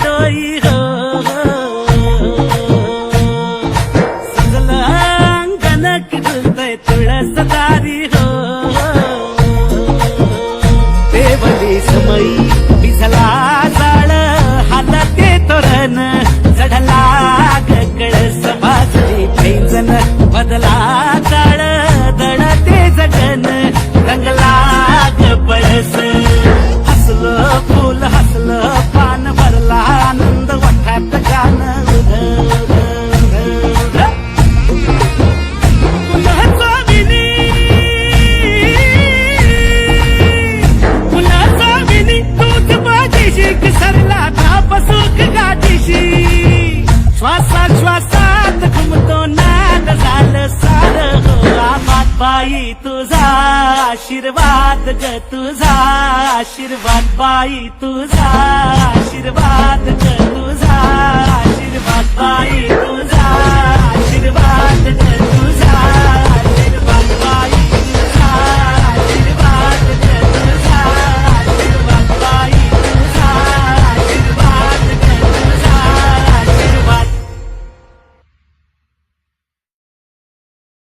डोई हो सजलं अंगण किडलंय तुळसदारी हो देवली समयी भिजला जाळ हालते तोरण चढला कळस भाजली पैंजण बदला जाळ दळते जगन रंगला पळस हसलं फुल हसलं पान भरला आनंद वाटात गाणं सरला तापसूक गाठीशी श्वासात श्वासात घुमतो नाद झालं सार हो आमात बाई तुझा आशीर्वाद ग तुझा आशीर्वाद बाई तुझा आशीर्वाद ग